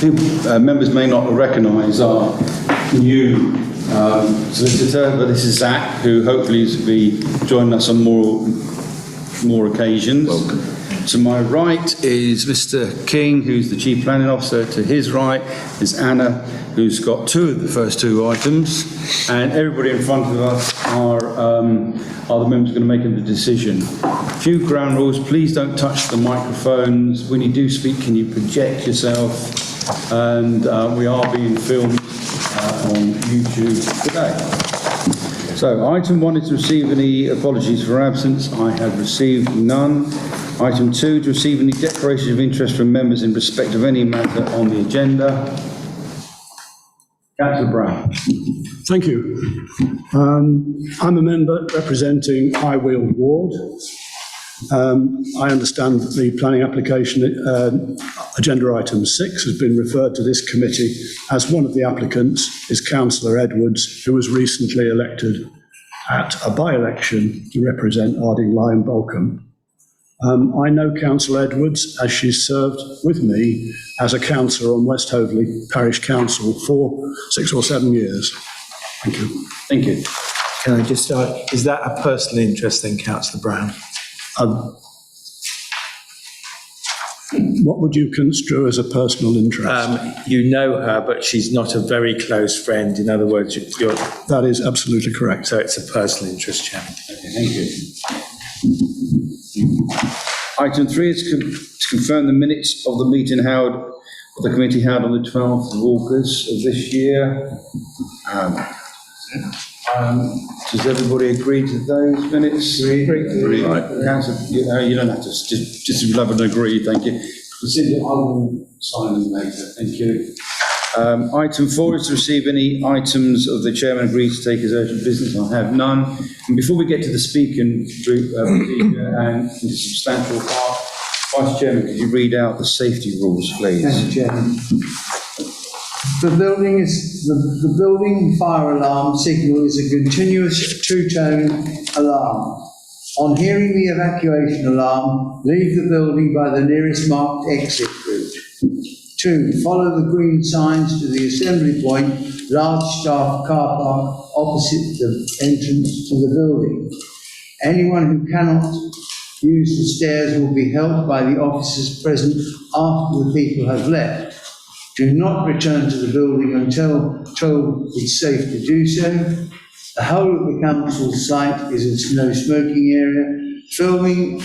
members may not recognise our new solicitor, but this is Zach, who hopefully will be joining us on more occasions. Welcome. To my right is Mr. King, who's the Chief Planning Officer. To his right is Anna, who's got two of the first two items. And everybody in front of us are the members going to make the decision. A few ground rules: please don't touch the microphones. When you do speak, can you project yourself? And we are being filmed on YouTube today. So, item 1 is to receive any apologies for absence. I have received none. Item 2, to receive any declarations of interest from members in respect of any matter on the agenda. Councillor Brown. Thank you. I'm a member representing Highweald Ward. I understand that the planning application, agenda item 6, has been referred to this committee as one of the applicants is Councillor Edwards, who was recently elected at a by-election to represent Arding Lyon Bolcombe. I know Councillor Edwards as she served with me as a councillor on West Hoveley Parish Council for 6 or 7 years. Thank you. Thank you. Can I just start? Is that a personal interest then, Councillor Brown? What would you construe as a personal interest? You know her, but she's not a very close friend. In other words, you're... That is absolutely correct. So it's a personal interest, Chairman. Okay, thank you. Item 3 is to confirm the minutes of the meeting held, of the committee held on the 12th of August of this year. Does everybody agree to those minutes? Agree. Right. Councillor, you don't have to, just love and agree, thank you. I will sign them later, thank you. Item 4 is to receive any items of the chairman agreed to take as urgent business. I have none. And before we get to the speaking procedure and the substantial part, Vice Chairman, could you read out the safety rules, please? Thank you, Chairman. The building fire alarm signal is a continuous two-tone alarm. On hearing the evacuation alarm, leave the building by the nearest marked exit route. 2. Follow the green signs to the assembly point, large staff car park opposite the entrance to the building. Anyone who cannot use the stairs will be helped by the officers present after the people have left. Do not return to the building until told it's safe to do so. The whole of the council site is a no smoking area. Filming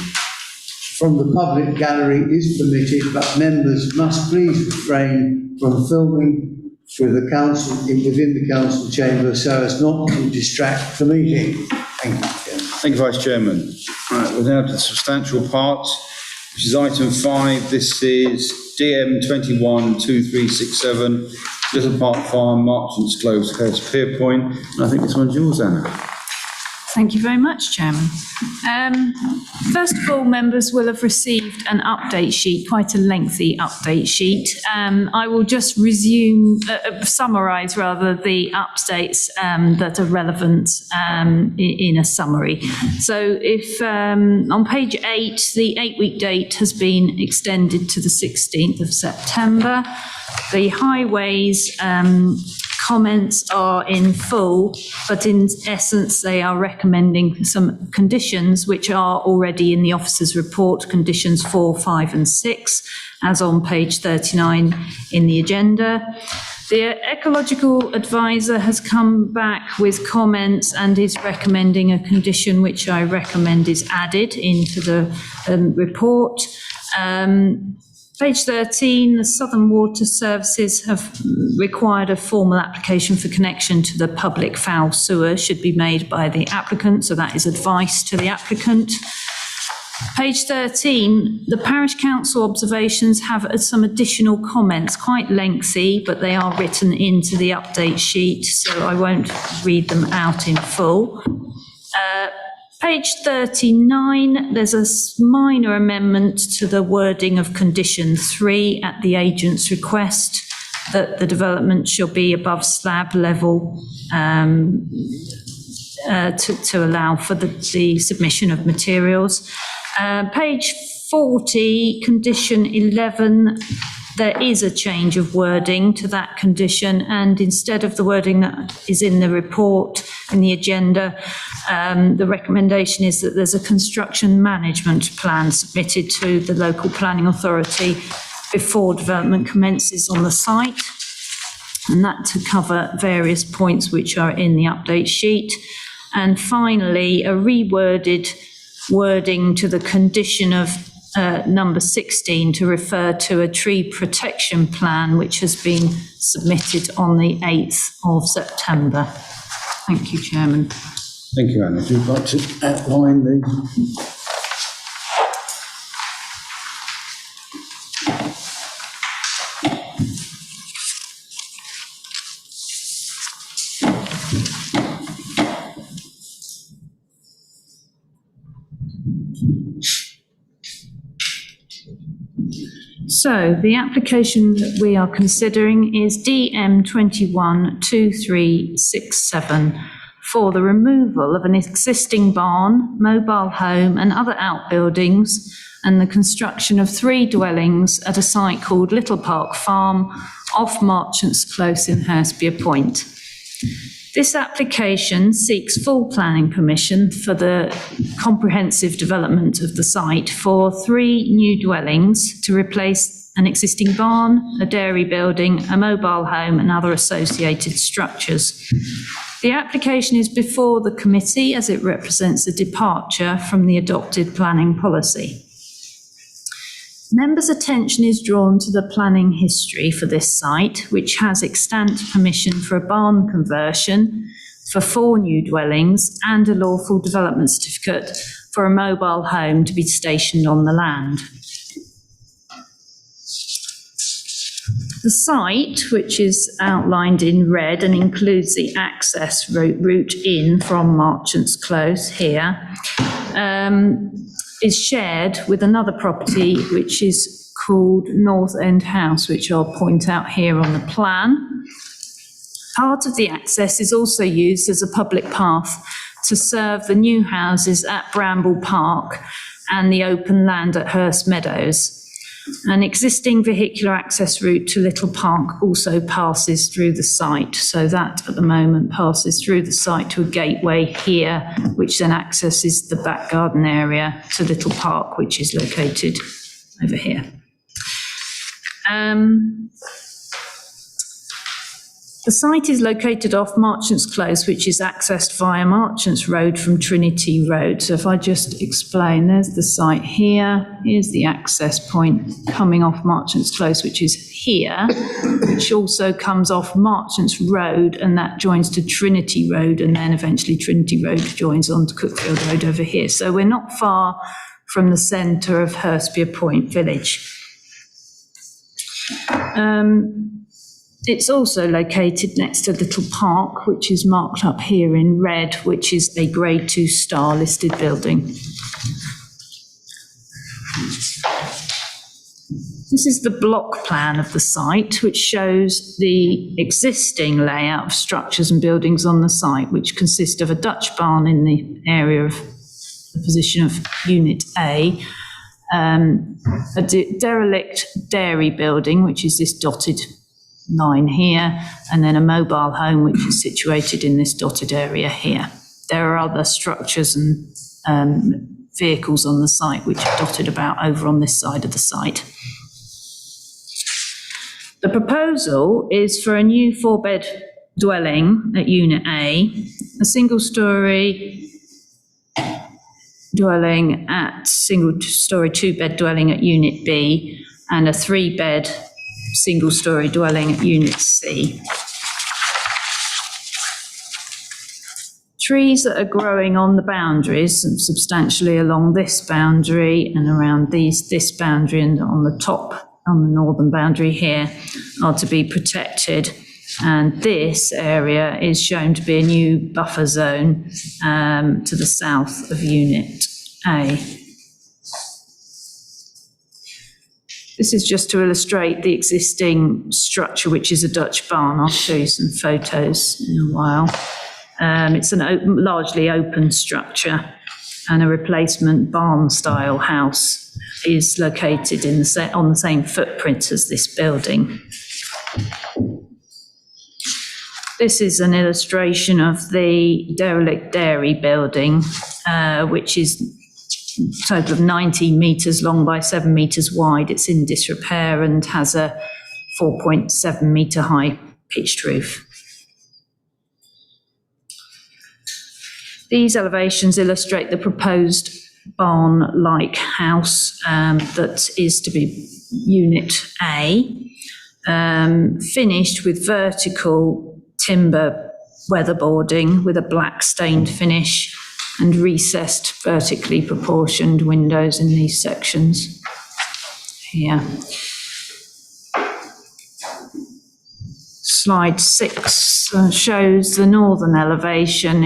from the public gallery is permitted, but members must please refrain from filming within the council chamber so as not to distract the meeting. Thank you, Chairman. Thank you, Vice Chairman. Right, we're now to the substantial part, which is item 5. This is DM 212367, Little Park Farm, Marchant's Close, Hurst Pierpoint. And I think this one's yours, Anna. Thank you very much, Chairman. First of all, members will have received an update sheet, quite a lengthy update sheet. I will just summarise rather the updates that are relevant in a summary. So if on page 8, the 8-week date has been extended to the 16th of September. The highways comments are in full, but in essence they are recommending some conditions which are already in the officer's report, conditions 4, 5 and 6, as on page 39 in the agenda. The ecological advisor has come back with comments and is recommending a condition which I recommend is added into the report. Page 13, the Southern Water Services have required a formal application for connection to the public foul sewer should be made by the applicant, so that is advice to the applicant. Page 13, the Parish Council observations have some additional comments, quite lengthy, but they are written into the update sheet, so I won't read them out in full. Page 39, there's a minor amendment to the wording of condition 3 at the agent's request that the development shall be above slab level to allow for the submission of materials. Page 40, condition 11, there is a change of wording to that condition, and instead of the wording that is in the report, in the agenda, the recommendation is that there's a construction management plan submitted to the local planning authority before development commences on the site, and that to cover various points which are in the update sheet. And finally, a reworded wording to the condition of number 16 to refer to a tree protection plan which has been submitted on the 8th of September. Thank you, Chairman. Thank you, Anna. Would you like to outline the... So the application that we are considering is DM 212367 for the removal of an existing barn, mobile home and other outbuildings, and the construction of 3 dwellings at a site called Little Park Farm off Marchant's Close in Hurstby Point. This application seeks full planning permission for the comprehensive development of the site for 3 new dwellings to replace an existing barn, a dairy building, a mobile home and other associated structures. The application is before the committee as it represents a departure from the adopted planning policy. Members' attention is drawn to the planning history for this site, which has extant permission for a barn conversion for 4 new dwellings and a lawful development certificate for a mobile home to be stationed on the land. The site, which is outlined in red and includes the access route in from Marchant's Close here, is shared with another property which is called North End House, which I'll point out here on the plan. Part of the access is also used as a public path to serve the new houses at Bramble Park and the open land at Hurst Meadows. An existing vehicular access route to Little Park also passes through the site, so that at the moment passes through the site to a gateway here, which then accesses the back garden area to Little Park, which is located over here. The site is located off Marchant's Close, which is accessed via Marchant's Road from Trinity Road. So if I just explain, there's the site here, here's the access point coming off Marchant's Close, which is here, which also comes off Marchant's Road, and that joins to Trinity Road, and then eventually Trinity Road joins onto Cookfield Road over here. So we're not far from the centre of Hurstby Point village. It's also located next to Little Park, which is marked up here in red, which is a Grade 2 star listed building. This is the block plan of the site, which shows the existing layout of structures and buildings on the site, which consist of a Dutch barn in the area of the position of Unit A, a derelict dairy building, which is this dotted line here, and then a mobile home which is situated in this dotted area here. There are other structures and vehicles on the site which are dotted about over on this side of the site. The proposal is for a new 4-bed dwelling at Unit A, a single-storey dwelling at single-storey 2-bed dwelling at Unit B, and a 3-bed single-storey dwelling at Unit C. Trees that are growing on the boundaries, and substantially along this boundary and around this boundary and on the top, on the northern boundary here, are to be protected. And this area is shown to be a new buffer zone to the south of Unit A. This is just to illustrate the existing structure, which is a Dutch barn. I'll show you some photos in a while. It's a largely open structure and a replacement barn-style house is located in on the same footprint as this building. This is an illustration of the derelict dairy building, which is a total of 19 metres long by 7 metres wide. It's in disrepair and has a 4.7 metre high pitched roof. These elevations illustrate the proposed barn-like house that is to be Unit A, finished with vertical timber weatherboarding with a black stained finish and recessed vertically proportioned windows in these sections here. Slide 6 shows the northern elevation.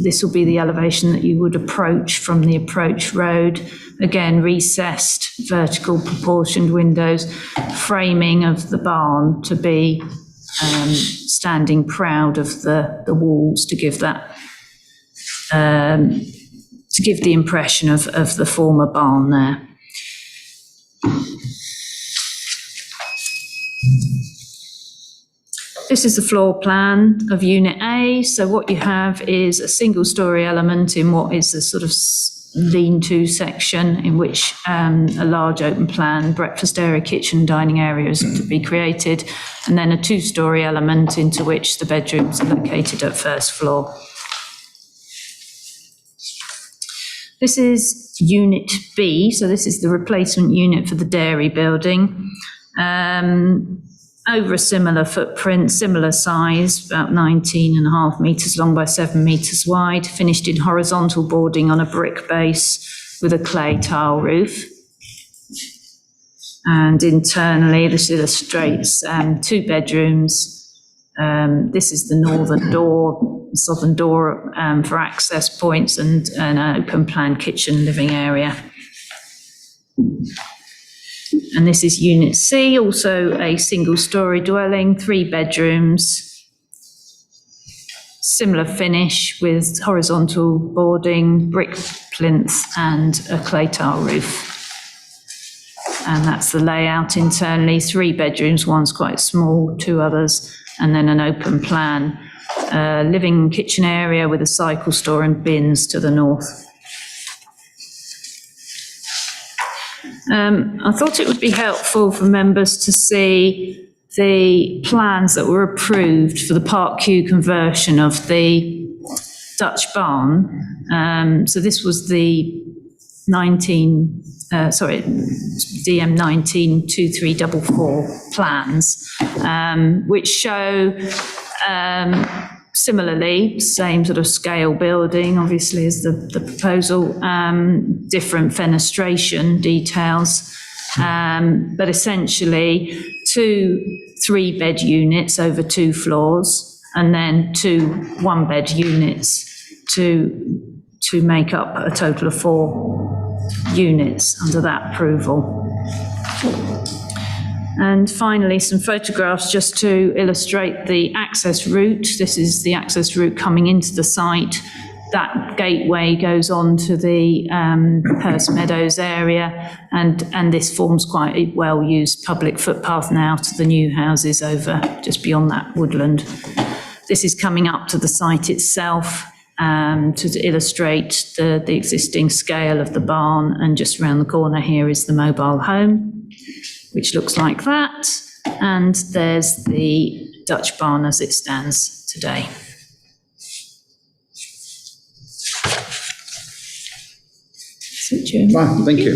This will be the elevation that you would approach from the approach road. Again, recessed vertical proportioned windows, framing of the barn to be standing proud of the walls to give that to give the impression of the former barn there. This is the floor plan of Unit A. So what you have is a single-storey element in what is the sort of lean-to section, in which a large open plan breakfast area, kitchen, dining area is to be created, and then a two-storey element into which the bedrooms are located at first floor. This is Unit B, so this is the replacement unit for the dairy building. Over a similar footprint, similar size, about 19.5 metres long by 7 metres wide, finished in horizontal boarding on a brick base with a clay tile roof. And internally, this illustrates 2 bedrooms. This is the northern door, southern door for access points, and an open plan kitchen living area. And this is Unit C, also a single-storey dwelling, 3 bedrooms, similar finish with horizontal boarding, brick plinth, and a clay tile roof. And that's the layout internally, 3 bedrooms, one's quite small, 2 others, and then an open plan living kitchen area with a cycle store and bins to the north. I thought it would be helpful for members to see the plans that were approved for the Park Q conversion of the Dutch barn. So this was the DM 192344 plans, which show similarly, same sort of scale building, obviously, as the proposal, different fenestration details, but essentially 2 3-bed units over 2 floors, and then 2 1-bed units to make up a total of 4 units under that approval. And finally, some photographs just to illustrate the access route. This is the access route coming into the site. That gateway goes on to the Hurst Meadows area, and this forms quite a well-used public footpath now to the new houses over just beyond that woodland. This is coming up to the site itself to illustrate the existing scale of the barn, and just around the corner here is the mobile home, which looks like that, and there's the Dutch barn as it stands today. Fine, thank you.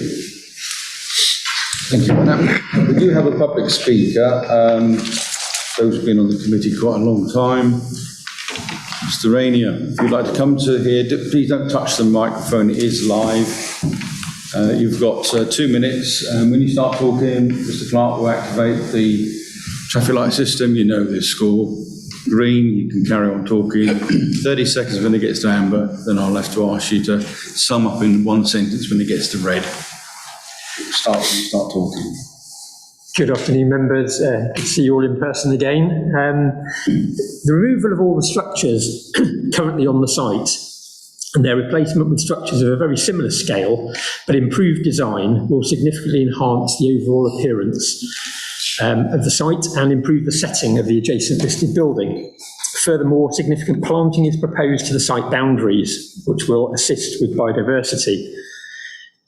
Thank you. Now, we do have a public speaker. Those who've been on the committee quite a long time. Mr. Rainier, if you'd like to come to here, please don't touch the microphone, it is live. You've got 2 minutes. When you start talking, Mr. Clark will activate the traffic light system. You know the score. Green, you can carry on talking. 30 seconds when it gets to amber, then I'll have to ask you to sum up in 1 sentence when it gets to red. Start when you start talking. Good afternoon, members. Good to see you all in person again. The removal of all the structures currently on the site and their replacement with structures of a very similar scale but improved design will significantly enhance the overall appearance of the site and improve the setting of the adjacent listed building. Furthermore, significant planting is proposed to the site boundaries, which will assist with biodiversity.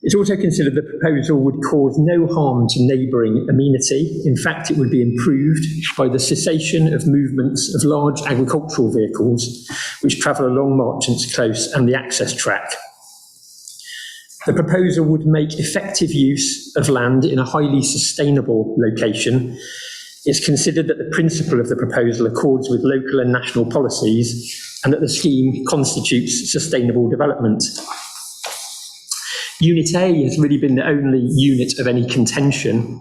It's also considered the proposal would cause no harm to neighbouring amenity. In fact, it would be improved by the cessation of movements of large agricultural vehicles which travel along Marchant's Close and the access track. The proposal would make effective use of land in a highly sustainable location. It's considered that the principle of the proposal accords with local and national policies and that the scheme constitutes sustainable development. Unit A has really been the only unit of any contention.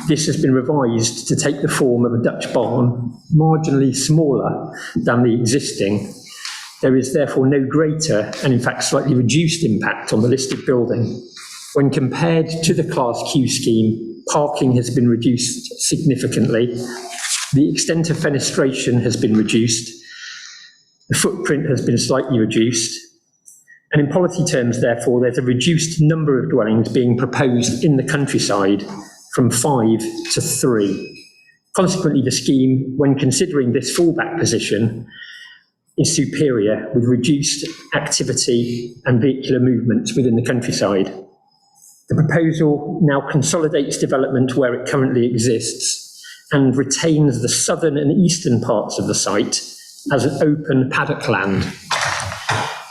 This has been revised to take the form of a Dutch barn, marginally smaller than the existing. There is therefore no greater and in fact slightly reduced impact on the listed building. When compared to the Class Q scheme, parking has been reduced significantly. The extent of fenestration has been reduced. The footprint has been slightly reduced. And in policy terms, therefore, there's a reduced number of dwellings being proposed in the countryside from 5 to 3. Consequently, the scheme, when considering this fallback position, is superior with reduced activity and vehicular movement within the countryside. The proposal now consolidates development where it currently exists and retains the southern and eastern parts of the site as an open paddock land.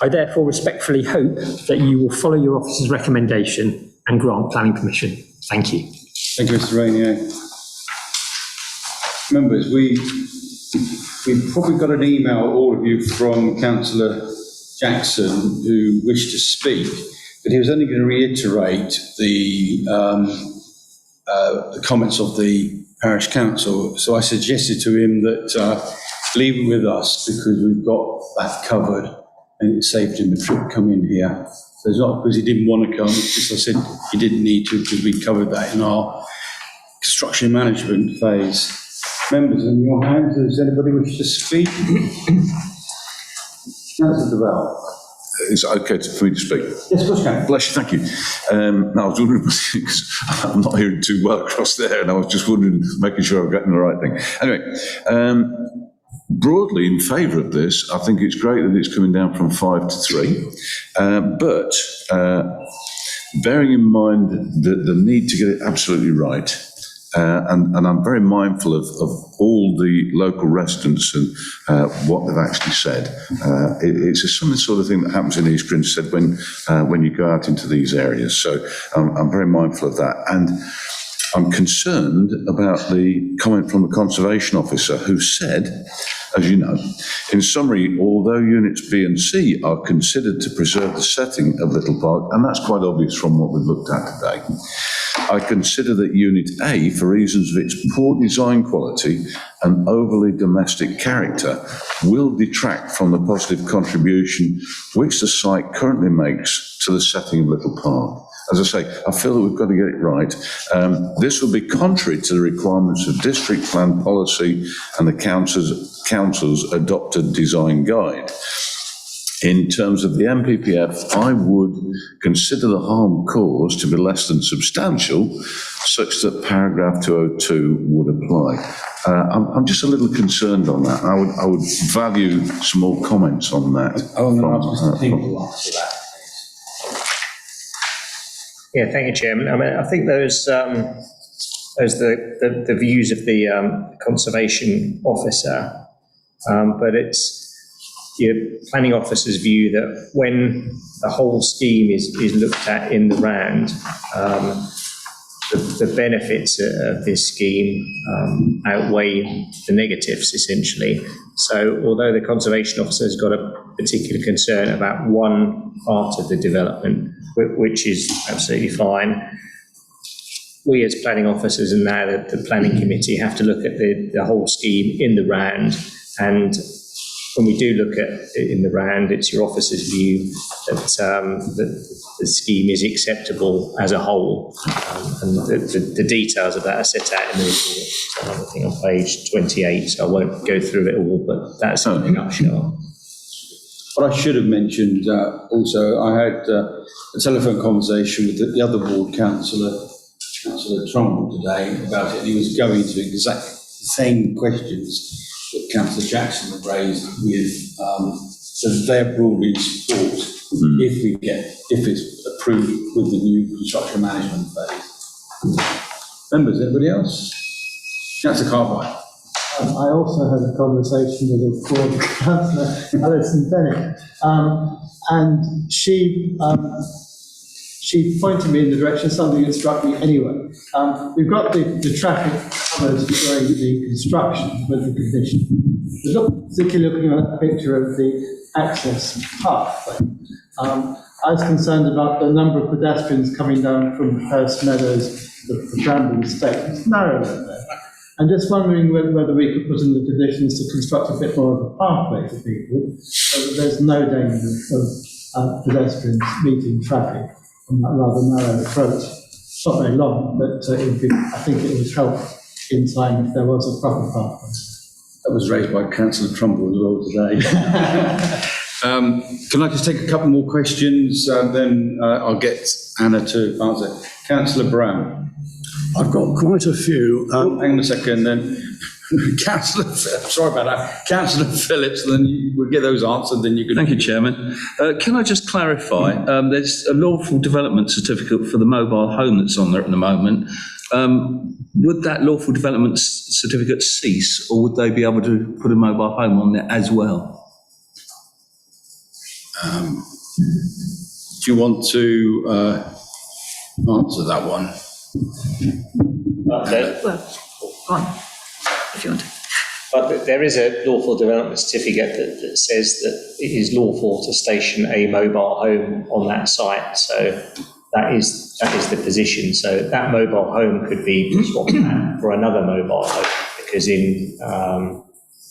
I therefore respectfully hope that you will follow your officer's recommendation and grant planning permission. Thank you. Thank you, Mr. Rainier. Members, we've probably got an email, all of you, from Councillor Jackson, who wished to speak, but he was only going to reiterate the comments of the Parish Council. So I suggested to him that leave it with us because we've got that covered and it saved him the trip coming here. So it's not because he didn't want to come, it's just I said he didn't need to because we covered that in our construction management phase. Members, in your hands, does anybody wish to speak? Councillor Duval. Is it okay for me to speak? Yes, of course you can. Bless you, thank you. No, I was wondering, because I'm not hearing too well across there, and I was just wondering, making sure I'm getting the right thing. Anyway, broadly in favour of this, I think it's great that it's coming down from 5 to 3, but bearing in mind the need to get it absolutely right, and I'm very mindful of all the local residents and what they've actually said. It's a sort of thing that happens in East Grinstead when you go out into these areas. So I'm very mindful of that. And I'm concerned about the comment from the Conservation Officer who said, as you know, in summary, although units B and C are considered to preserve the setting of Little Park, and that's quite obvious from what we've looked at today, I consider that Unit A, for reasons of its poor design quality and overly domestic character, will detract from the positive contribution which the site currently makes to the setting of Little Park. As I say, I feel that we've got to get it right. This will be contrary to the requirements of district plan policy and the council's adopted design guide. In terms of the MPPF, I would consider the harm caused to be less than substantial, such that paragraph 202 would apply. I'm just a little concerned on that. I would value some more comments on that. I want to ask Mr. King to answer that. Yeah, thank you, Chairman. I mean, I think those the views of the Conservation Officer, but it's the planning officer's view that when the whole scheme is looked at in the round, the benefits of this scheme outweigh the negatives, essentially. So although the Conservation Officer has got a particular concern about one part of the development, which is absolutely fine, we as planning officers and now the planning committee have to look at the whole scheme in the round. And when we do look at it in the round, it's your officer's view that the scheme is acceptable as a whole. And the details of that are set out in the report. So I think on page 28, so I won't go through it all, but that's in a nutshell. What I should have mentioned also, I had a telephone conversation with the other ward councillor, Councillor Trumbull, today about it. He was going to exactly the same questions that Councillor Jackson had raised with, so they're broadly in support if it's approved with the new construction management phase. Members, anybody else? Councillor Cartwright. I also had a conversation with a former councillor, Alison Bennett, and she pointed me in the direction of something that struck me anyway. We've got the traffic covered during the construction with the condition. Particularly looking at a picture of the access pathway. I was concerned about the number of pedestrians coming down from Hurst Meadows, the Bramble Estate. It's narrow there. I'm just wondering whether we could put in the conditions to construct a bit more of a pathway for people, so that there's no danger of pedestrians meeting traffic on that rather narrow approach. It's not very long, but I think it would help in time if there was a proper pathway. That was raised by Councillor Trumbull as well today. Can I just take a couple more questions? Then I'll get Anna to answer. Councillor Brown. I've got quite a few. Hang on a second, then. Sorry about that. Councillor Phillips, then we'll get those answered, then you can... Thank you, Chairman. Can I just clarify? There's a lawful development certificate for the mobile home that's on there at the moment. Would that lawful development certificate cease, or would they be able to put a mobile home on there as well? Do you want to answer that one? Well, go on, if you want to. But there is a lawful development certificate that says that it is lawful to station a mobile home on that site. So that is the position. So that mobile home could be swapped out for another mobile home, because in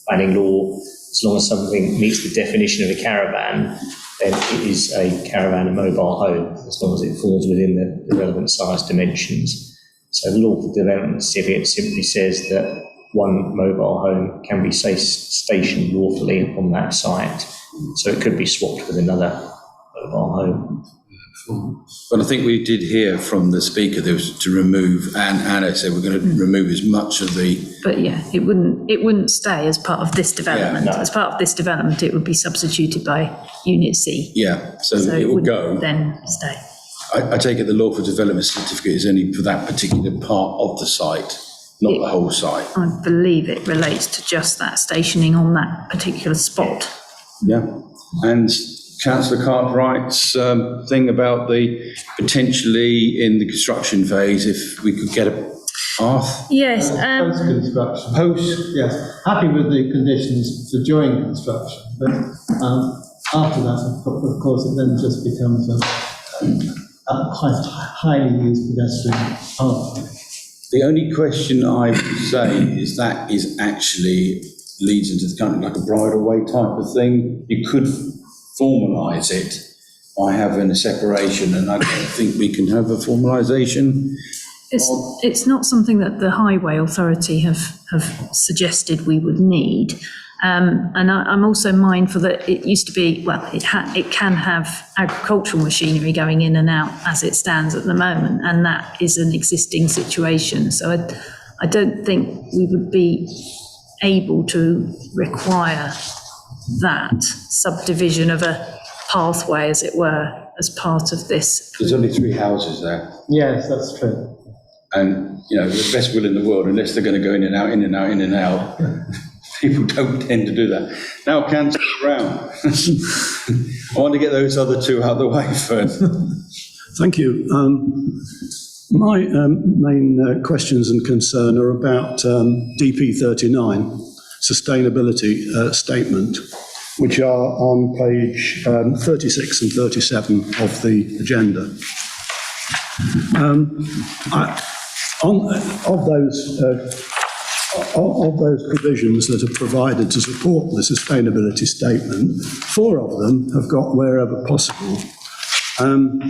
planning law, as long as something meets the definition of a caravan, then it is a caravan and mobile home, as long as it falls within the relevant size dimensions. So the lawful development certificate simply says that one mobile home can be stationed lawfully on that site. So it could be swapped with another mobile home. But I think we did hear from the speaker there was to remove, and Anna said we're going to remove as much of the... But yeah, it wouldn't stay as part of this development. Yeah, no. As part of this development, it would be substituted by Unit C. Yeah, so it will go. Then stay. I take it the lawful development certificate is only for that particular part of the site, not the whole site. I believe it relates to just that stationing on that particular spot. Yeah, and Councillor Cartwright's thing about the potentially in the construction phase, if we could get a path. Yes. Post-construction. Post. Yes, happy with the conditions for during construction, but after that, of course, it then just becomes a highly used pedestrian pathway. The only question I would say is that is actually leads into the kind of like a bridleway type of thing. You could formalise it by having a separation, and I don't think we can have a formalisation. It's not something that the Highway Authority have suggested we would need. And I'm also mindful that it used to be, well, it can have agricultural machinery going in and out as it stands at the moment, and that is an existing situation. So I don't think we would be able to require that subdivision of a pathway, as it were, as part of this. There's only 3 houses there. Yes, that's true. And, you know, the best will in the world, unless they're going to go in and out, in and out, in and out, people don't tend to do that. Now, Councillor Brown, I want to get those other 2 out of the way first. Thank you. My main questions and concern are about DP 39, sustainability statement, which are on page 36 and 37 of the agenda. Of those provisions that are provided to support the sustainability statement, 4 of them have got wherever possible. And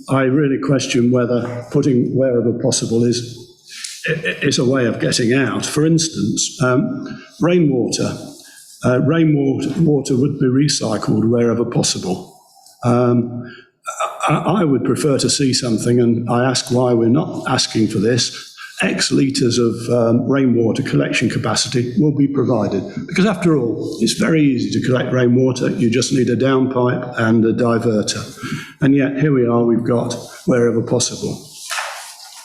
I really question whether putting wherever possible is a way of getting out. For instance, rainwater. Rainwater would be recycled wherever possible. I would prefer to see something, and I ask why we're not asking for this. X litres of rainwater collection capacity will be provided. Because after all, it's very easy to collect rainwater. You just need a downpipe and a diverter. And yet here we are, we've got wherever possible.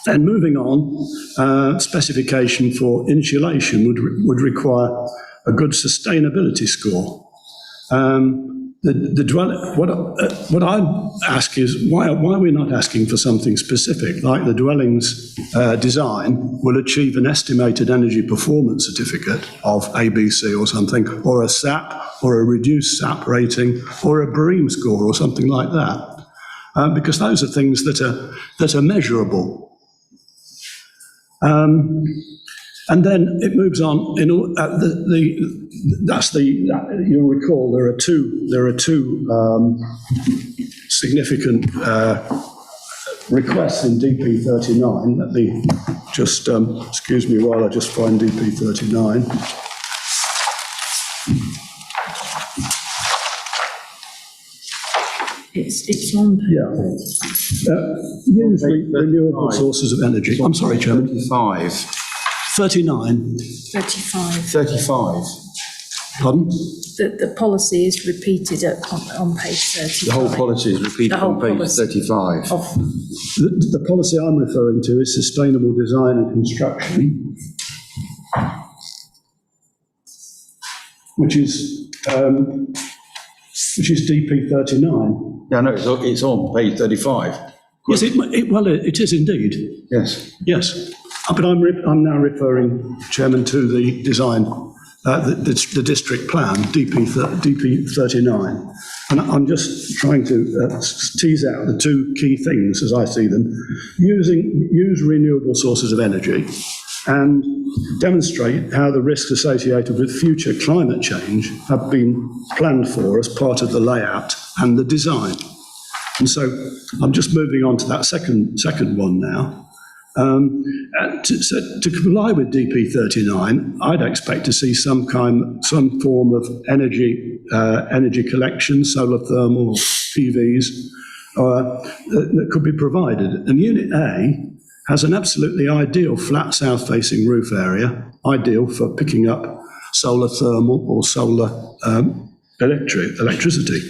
Then moving on, specification for insulation would require a good sustainability score. What I ask is why are we not asking for something specific, like the dwelling's design will achieve an estimated energy performance certificate of ABC or something, or a SAP, or a reduced SAP rating, or a BREEAM score, or something like that, because those are things that are measurable. And then it moves on. You'll recall there are two significant requests in DP 39. Let me just excuse me while I just find DP 39. It's on. Use renewable sources of energy. I'm sorry, Chairman. 39. 35. Pardon? The policy is repeated on page 35. The whole policy is repeated on page 35. The policy I'm referring to is sustainable design and construction, which is DP 39. Yeah, no, it's on page 35. Yes, it is indeed. Yes. But I'm now referring, Chairman, to the design, the district plan, DP 39. And I'm just trying to tease out the two key things as I see them. Use renewable sources of energy and demonstrate how the risks associated with future climate change have been planned for as part of the layout and the design. And so I'm just moving on to that second one now. To comply with DP 39, I'd expect to see some form of energy collection, solar thermal, PVs, that could be provided. And Unit A has an absolutely ideal flat south-facing roof area, ideal for picking up solar thermal or solar electricity.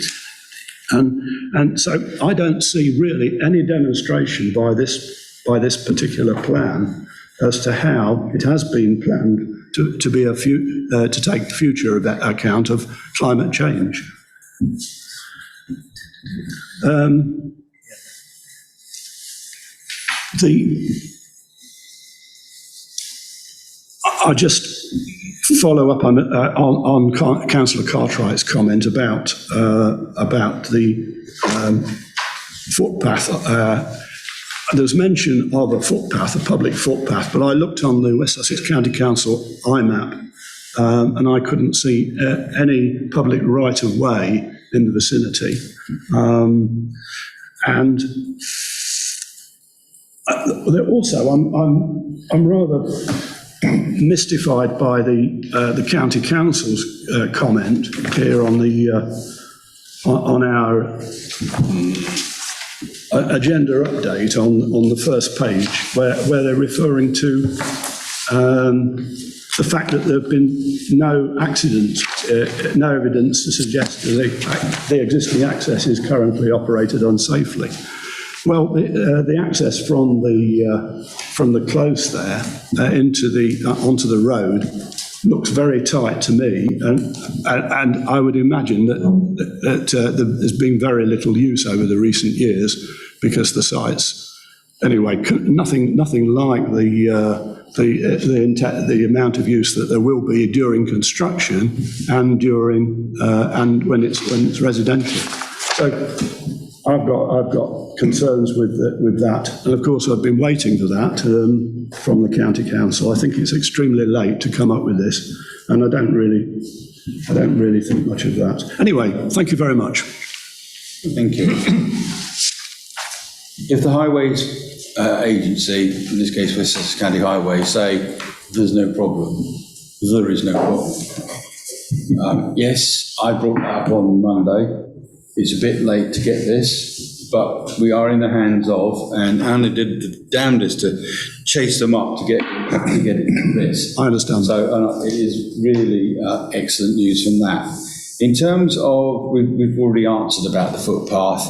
And so I don't see really any demonstration by this particular plan as to how it has been planned to be to take future account of climate change. I just follow up on Councillor Cartwright's comment about the footpath. There's mention of a footpath, a public footpath, but I looked on the West Sussex County Council IMAP and I couldn't see any public right-of-way in the vicinity. And also, I'm rather mystified by the county council's comment here on our agenda update on the first page, where they're referring to the fact that there have been no accidents, no evidence to suggest that the existing access is currently operated unsafely. Well, the access from the close there onto the road looks very tight to me, and I would imagine that there's been very little use over the recent years because the sites, anyway, nothing like the amount of use that there will be during construction and during and when it's residential. So I've got concerns with that, and of course I've been waiting for that from the county council. I think it's extremely late to come up with this, and I don't really think much of that. Anyway, thank you very much. Thank you. If the Highways Agency, in this case West Sussex County Highways, say there's no problem, there is no problem. Yes, I brought that up on Monday. It's a bit late to get this, but we are in the hands of, and Anna did the damnedest to chase them up to get it to this. I understand. So it is really excellent news from that. In terms of, we've already answered about the footpath.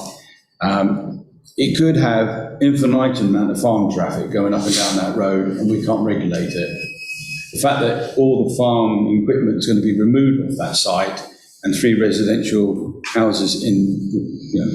It could have infinite amount of farm traffic going up and down that road, and we can't regulate it. The fact that all the farm equipment is going to be removed off that site and 3 residential houses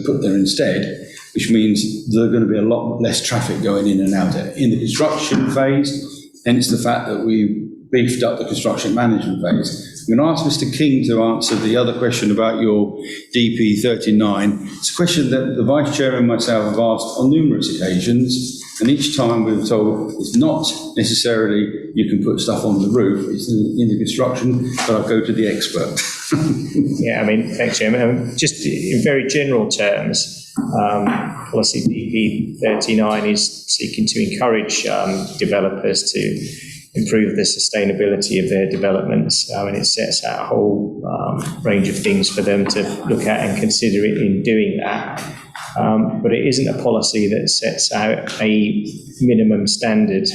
put there instead, which means there's going to be a lot less traffic going in and out in the construction phase. Hence the fact that we beefed up the construction management phase. I'm going to ask Mr. King to answer the other question about your DP 39. It's a question that the Vice Chair and myself have asked on numerous occasions, and each time we were told it's not necessarily you can put stuff on the roof, it's in the construction, but I'll go to the expert. Yeah, I mean, thanks, Chairman. Just in very general terms, policy DP 39 is seeking to encourage developers to improve the sustainability of their developments, and it sets out a whole range of things for them to look at and consider in doing that. But it isn't a policy that sets out a minimum standard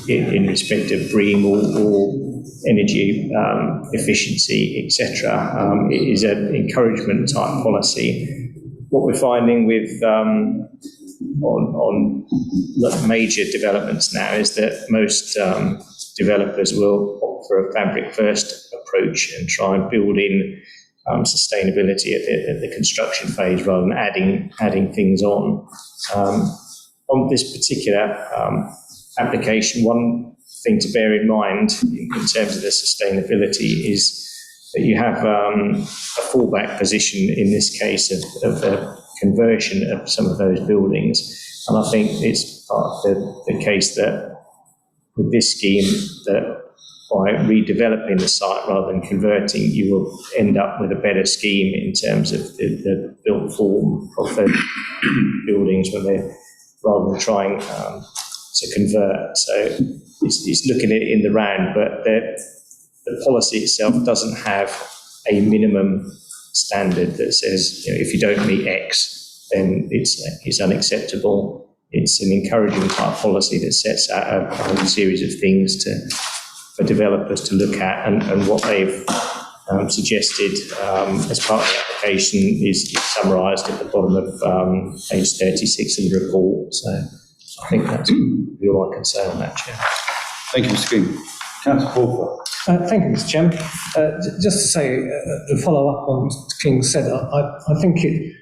in respect of BREEAM or energy efficiency, etc. It is an encouragement type policy. What we're finding with on major developments now is that most developers will opt for a fabric first approach and try and build in sustainability at the construction phase rather than adding things on. On this particular application, one thing to bear in mind in terms of the sustainability is that you have a fallback position in this case of the conversion of some of those buildings. And I think it's part of the case that with this scheme that by redeveloping the site rather than converting, you will end up with a better scheme in terms of the built form of those buildings when they're rather than trying to convert. So it's looking at it in the round, but the policy itself doesn't have a minimum standard that says, if you don't meet X, then it's unacceptable. It's an encouraging type policy that sets out a whole series of things for developers to look at, and what they've suggested as part of the application is summarised at the bottom of page 36 of the report. So I think that's all I can say on that, Chair. Thank you, Mr. King. Councillor Footpath. Thank you, Mr. Chairman. Just to say, to follow up on what Mr. King said, I think it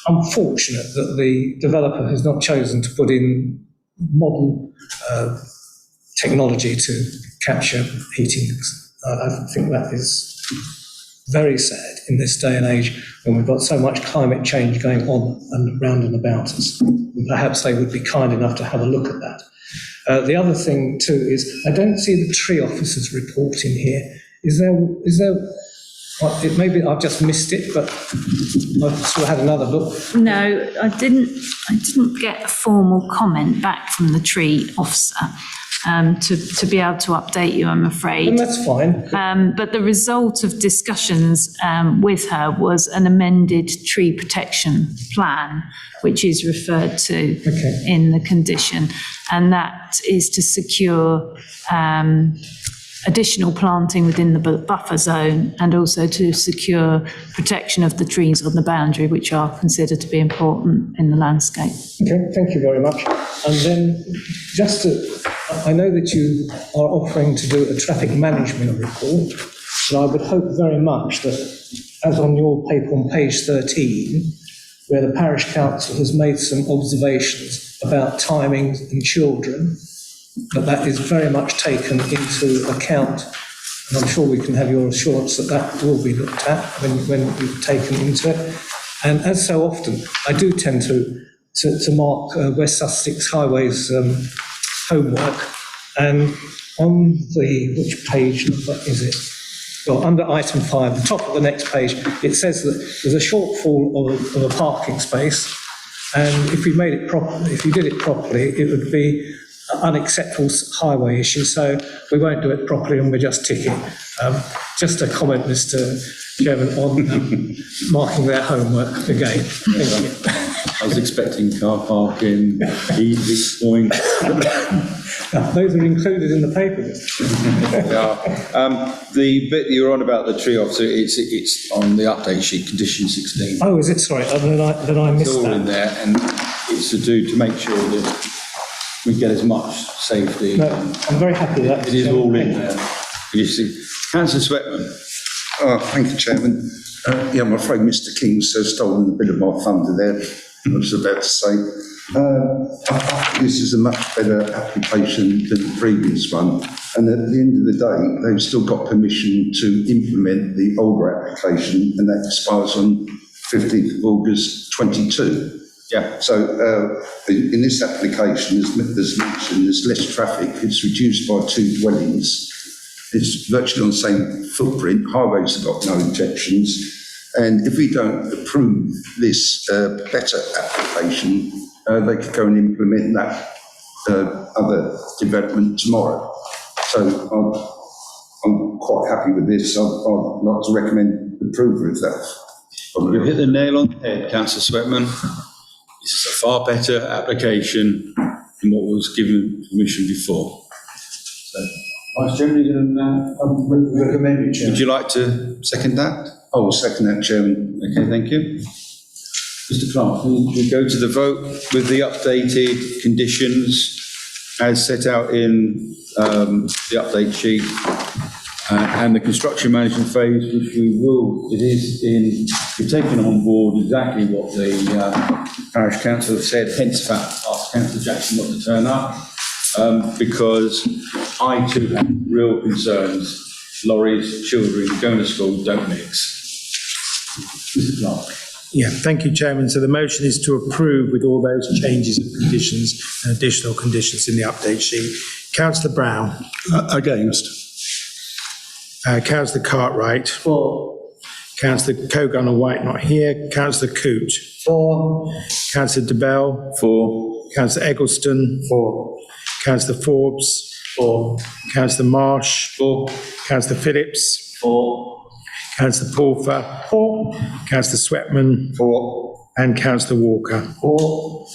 unfortunate that the developer has not chosen to put in modern technology to capture heating. I think that is very sad in this day and age when we've got so much climate change going on and round and about us. Perhaps they would be kind enough to have a look at that. The other thing too is I don't see the tree officer's report in here. Is there? Well, maybe I've just missed it, but I've sort of had another look. No, I didn't get a formal comment back from the tree officer to be able to update you, I'm afraid. And that's fine. But the result of discussions with her was an amended tree protection plan, which is referred to in the condition. And that is to secure additional planting within the buffer zone and also to secure protection of the trees on the boundary, which are considered to be important in the landscape. Okay, thank you very much. And then I know that you are offering to do a traffic management report, and I would hope very much that, as on your paper on page 13, where the Parish Council has made some observations about timings and children, that is very much taken into account, and I'm sure we can have your assurance that that will be looked at when you've taken into it. And as so often, I do tend to mark West Sussex Highways homework, and on which page number is it? Well, under item 5, the top of the next page, it says that there's a shortfall of a parking space, and if we made it properly, if you did it properly, it would be unacceptable highway issue, so we won't do it properly and we'll just tick it. Just a comment, Mr. Chairman, on marking their homework again. Thank you. I was expecting car parking, easy point. Those are included in the paper. The bit you're on about the tree officer, it's on the update sheet, condition 16. Oh, is it? Sorry, then I It's missed all in that. there, and it's to make sure that we get as much safety. No, I'm very happy with that. It is all in there. You see, Councillor Sweatman. Thank you, Chairman. Yeah, I'm afraid Mr. King's stolen a bit of my thunder there. I was about to say. I think this is a much better application than the previous one. And at the end of the day, they've still got permission to implement the older application, and that expires on 15th of August 22. Yeah. So in this application, as mentioned, there's less traffic. It's reduced by 2 dwellings. It's virtually on the same footprint. Highways have got no objections. And if we don't approve this better application, they could go and implement that other development tomorrow. So I'm quite happy with this. I'd like to recommend approval of that. You've hit the nail on the head, Councillor Sweatman. This is a far better application than what was given permission before. So, Vice Chairman, you're going to Recommended, Chairman. would you like to second that? I will second that, Chairman. Okay, thank you. Mr. Clark, we go to the vote with the updated conditions as set out in the update sheet and the construction management phase, which we've taken on board exactly what the parish council have said, hence asked Councillor Jackson not to turn up, because I too have real concerns. Lorries, children going to school don't mix. Mr. Clark. Yeah, thank you, Chairman. So the motion is to approve with all those changes of conditions and additional conditions in the update sheet. Councillor Brown. Against. Councillor Cartwright. For. Councillor Cogunner-White not here. Councillor Coote. For. Councillor DeBell. For. Councillor Eggleston. For. Councillor Forbes. For. Councillor Marsh. For. Councillor Phillips. For. Councillor Pulfer. For. Councillor Sweatman. For. And Councillor Walker. For.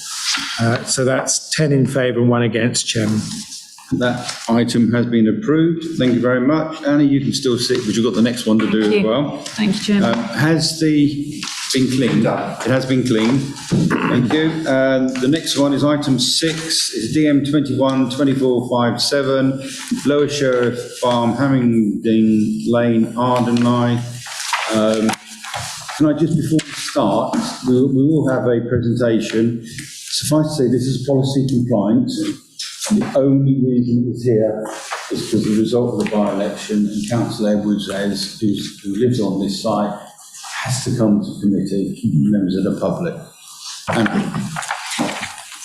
So that's 10 in favour and 1 against, Chairman. That item has been approved. Thank you very much. Annie, you can still sit, but you've got the next one to do as well. Thank you, Chairman. Has the been cleaned? It has been cleaned. Thank you. The next one is item 6. It's DM 212457, Lower Sheriff Farm, Hammingding Lane, Ardenley. Can I just, before we start, we will have a presentation. Suffice to say, this is policy compliant. And the only reason it was here is because the result of the by-election, and Councillor Edwards, who lives on this site, has to come to committee, members of the public.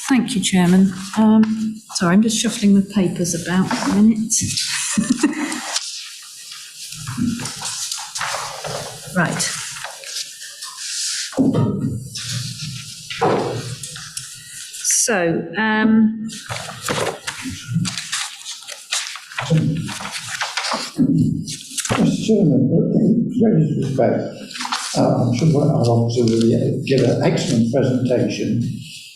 Thank you, Chairman. Sorry, I'm just shuffling the papers about for a minute. Right. So, Mr. Chairman, with respect, I'm sure I'll obviously give an excellent presentation.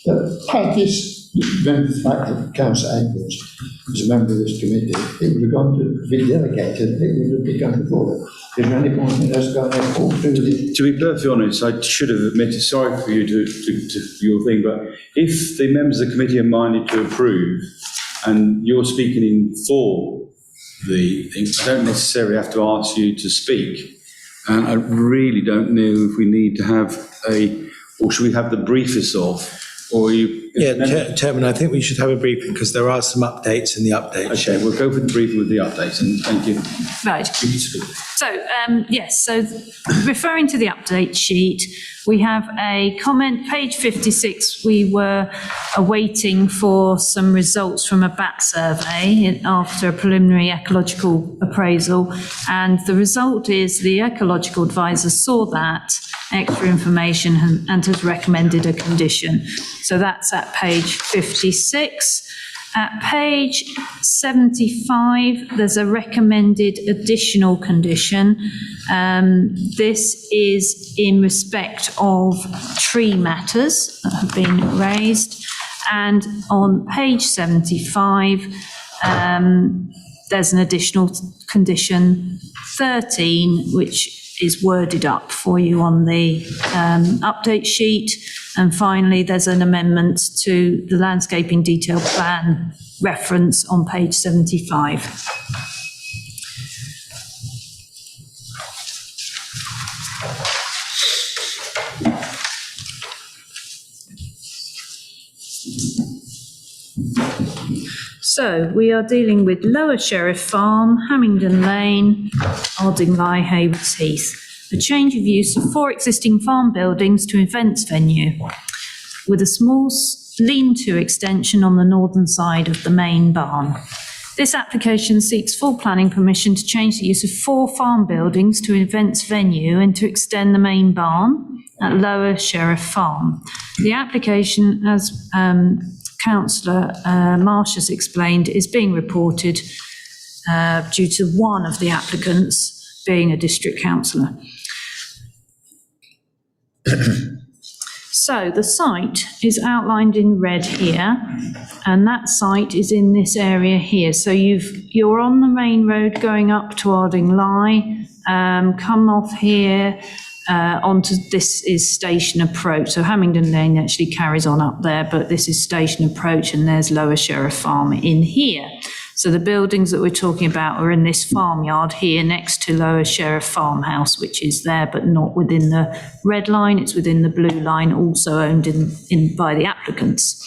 But had this been the fact that Councillor Edwards was a member of this committee, it would have gone to be delegated, it would have begun before. Is there any point in us going there all through this? To be perfectly honest, I should have admitted, sorry for you to your thing, but if the members of the committee are minded to approve and you're speaking in for the thing, I don't necessarily have to ask you to speak. And I really don't know if we need to have or should we have the briefest of, or you... Yeah, Chairman, I think we should have a briefing because there are some updates in the update. Okay, we'll go for the briefing with the updates, and thank you. right. You can speak. So, yes, so referring to the update sheet, we have a comment, page 56, we were awaiting for some results from a bat survey after a preliminary ecological appraisal, and the result is the ecological advisor saw that extra information and has recommended a condition. So that's at page 56. At page 75, there's a recommended additional condition. This is in respect of tree matters that have been raised. And on page 75, there's an additional condition 13, which is worded up for you on the update sheet. And finally, there's an amendment to the landscaping detail plan reference on page 75. So we are dealing with Lower Sheriff Farm, Hammingdon Lane, Ardingly, Haywards Heath. A change of use of 4 existing farm buildings to events venue, with a small lean-to extension on the northern side of the main barn. This application seeks full planning permission to change the use of 4 farm buildings to events venue and to extend the main barn at Lower Sheriff Farm. The application, as Councillor Marsh has explained, is being reported due to one of the applicants being a district councillor. So the site is outlined in red here, and that site is in this area here. So you're on the main road going up to Ardingly, come off here onto, this is Station Approach. So Hammingdon Lane actually carries on up there, but this is Station Approach, and there's Lower Sheriff Farm in here. So the buildings that we're talking about are in this farmyard here next to Lower Sheriff Farmhouse, which is there but not within the red line, it's within the blue line, also owned in by the applicants.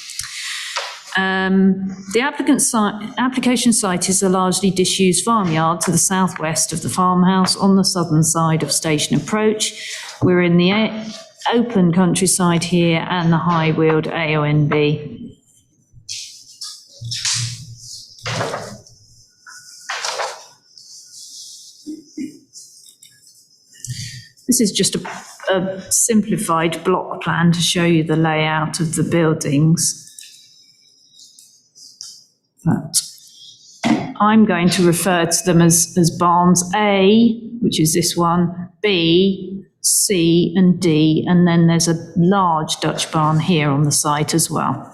The application site is a largely disused farmyard to the southwest of the farmhouse on the southern side of Station Approach. We're in the open countryside here and the high-wheeled AONB. This is just a simplified block plan to show you the layout of the buildings. But I'm going to refer to them as barns A, which is this one, B, C and D, and then there's a large Dutch barn here on the site as well.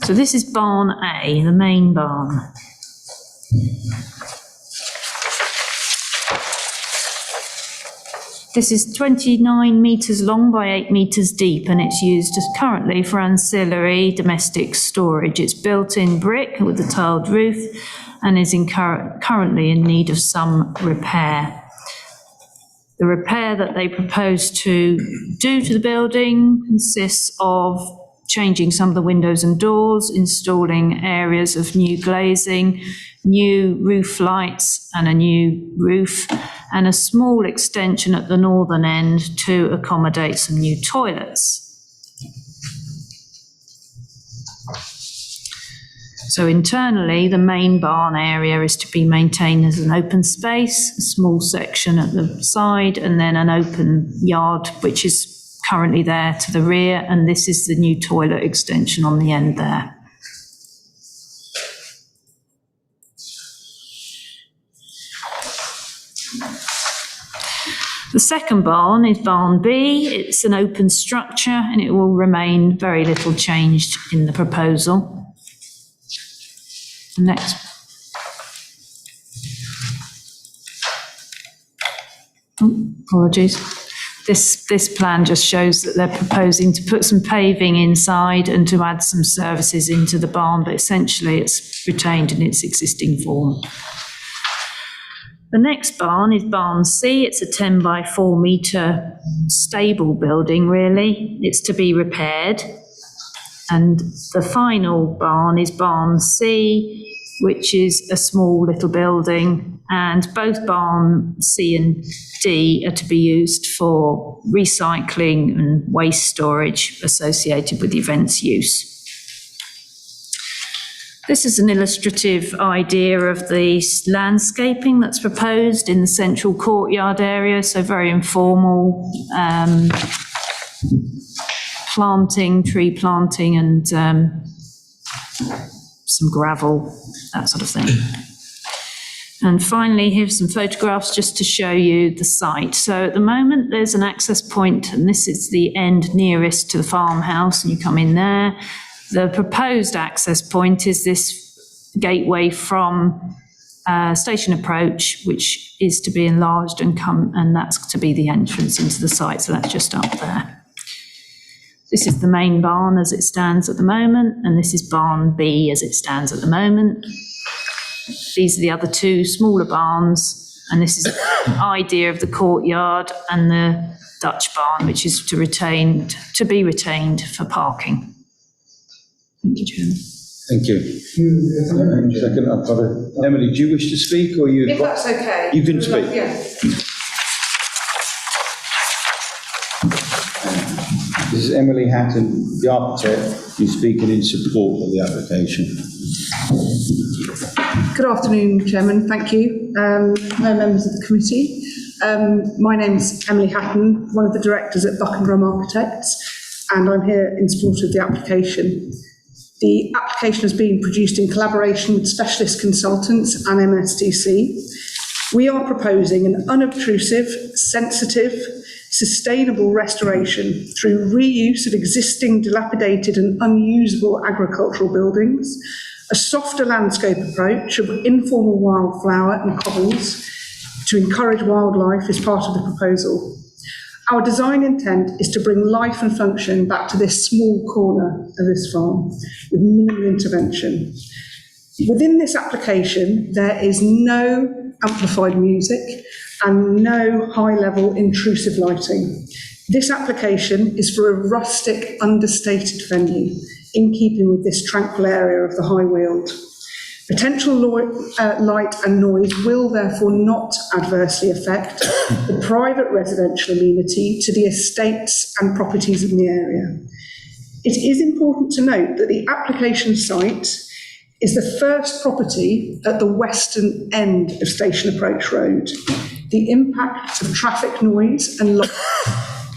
So this is barn A, the main barn. This is 29 metres long by 8 metres deep, and it's used currently for ancillary domestic storage. It's built in brick with a tiled roof and is currently in need of some repair. The repair that they propose to do to the building consists of changing some of the windows and doors, installing areas of new glazing, new roof lights and a new roof, and a small extension at the northern end to accommodate some new toilets. So internally, the main barn area is to be maintained as an open space, a small section at the side, and then an open yard, which is currently there to the rear, and this is the new toilet extension on the end there. The second barn is barn B. It's an open structure and it will remain very little changed in the proposal. Next. Apologies. This plan just shows that they're proposing to put some paving inside and to add some services into the barn, but essentially it's retained in its existing form. The next barn is barn C. It's a 10 by 4 metre stable building, really. It's to be repaired. And the final barn is barn C, which is a small little building. And both barn C and D are to be used for recycling and waste storage associated with the event's use. This is an illustrative idea of the landscaping that's proposed in the central courtyard area, so very informal, tree planting and some gravel, that sort of thing. And finally, here's some photographs just to show you the site. So at the moment, there's an access point, and this is the end nearest to the farmhouse, and you come in there. The proposed access point is this gateway from Station Approach, which is to be enlarged and that's to be the entrance into the site. So that's just up there. This is the main barn as it stands at the moment, and this is barn B as it stands at the moment. These are the other two smaller barns, and this is the idea of the courtyard and the Dutch barn, which is to be retained for parking. Thank you, Chairman. Thank you. Second, I've got Emily, do you wish to speak, or you? If that's okay. You can speak. Yeah. This is Emily Hatton, the architect, who's speaking in support of the application. Good afternoon, Chairman. Thank you. No members of the committee. My name's Emily Hatton, one of the directors at Buckendrum Architects, and I'm here in support of the application. The application has been produced in collaboration with specialist consultants and MSDC. We are proposing an unobtrusive, sensitive, sustainable restoration through reuse of existing dilapidated and unusable agricultural buildings, a softer landscape approach of informal wildflower and cobbles to encourage wildlife is part of the proposal. Our design intent is to bring life and function back to this small corner of this farm with minimal intervention. Within this application, there is no amplified music and no high-level intrusive lighting. This application is for a rustic, understated venue in keeping with this tranquil area of the High Weald. Potential light and noise will therefore not adversely affect the private residential amenity to the estates and properties in the area. It is important to note that the application site is the first property at the western end of Station Approach Road. The impact of traffic noise and light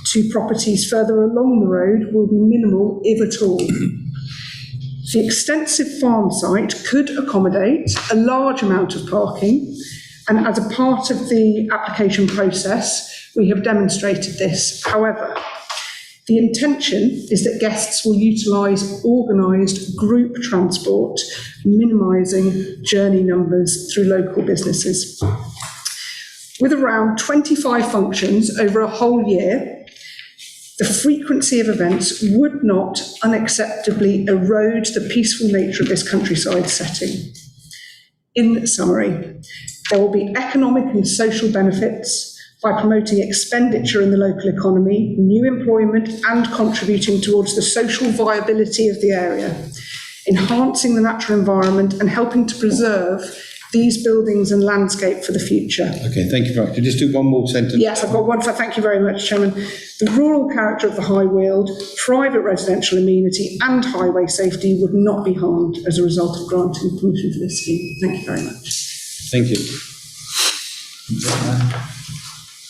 to properties further along the road will be minimal, if at all. The extensive farm site could accommodate a large amount of parking, and as a part of the application process, we have demonstrated this. However, the intention is that guests will utilise organised group transport, minimising journey numbers through local businesses. With around 25 functions over a whole year, the frequency of events would not unacceptably erode the peaceful nature of this countryside setting. In summary, there will be economic and social benefits by promoting expenditure in the local economy, new employment, and contributing towards the social viability of the area, enhancing the natural environment and helping to preserve these buildings and landscape for the future. Okay, thank you very much. Could you just do one more sentence? Yes, I've got one. Thank you very much, Chairman. The rural character of the High Weald, private residential amenity and highway safety would not be harmed as a result of granting permission for this scheme. Thank you very much. Thank you.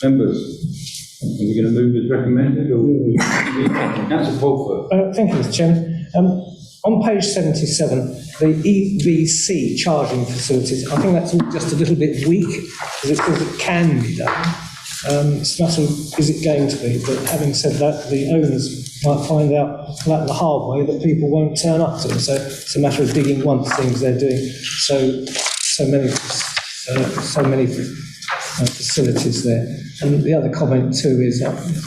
Members, are we going to move as recommended, or Councillor Pulford? Thank you, Mr. Chairman. On page 77, the EVC charging facilities, I think that's all just a little bit weak, because it says it can be done. It's a matter of, is it going to be? But having said that, the owners might find out the hard way that people won't turn up to them. So it's a matter of digging once things they're doing so many facilities there. And the other comment too is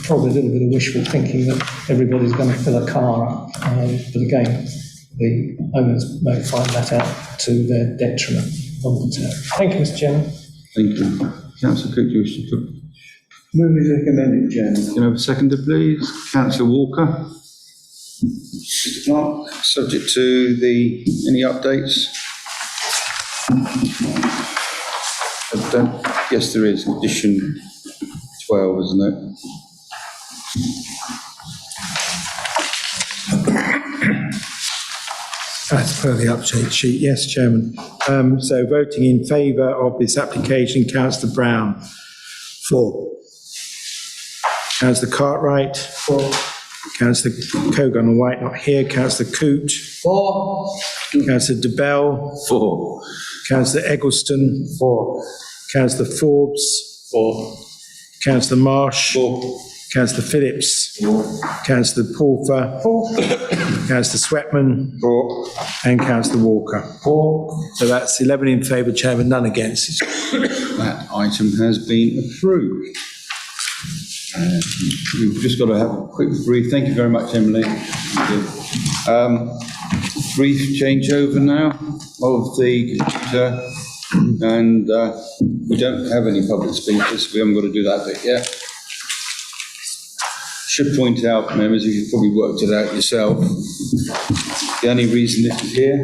probably a little bit of wishful thinking that everybody's going to fill a car up. But again, the owners may find that out to their detriment longer term. Thank you, Mr. Chairman. Thank you. Councillor Cook, do you wish to put? Move as recommended, Chairman. Can I have a seconder, please? Councillor Walker. Mr. Clark, subject to any updates? Yes, there is. Condition 12, isn't it? As per the update sheet, yes, Chairman. So voting in favour of this application, Councillor Brown. 4. Councillor Cartwright. 4. Councillor Cogan White not here. Councillor Coote. 4. Councillor DeBell. 4. Councillor Eggleston. 4. Councillor Forbes. 4. Councillor Marsh. 4. Councillor Phillips. 4. Councillor Pulfer. 4. Councillor Sweatman. 4. And Councillor Walker. 4. So that's 11 in favour, Chairman, none against. That item has been approved. We've just got to have a quick brief. Thank you very much, Emily. Brief changeover now of the computer, and we don't have any public speakers. We haven't got to do that bit yet. Should point out, members, you've probably worked it out yourself. The only reason this is here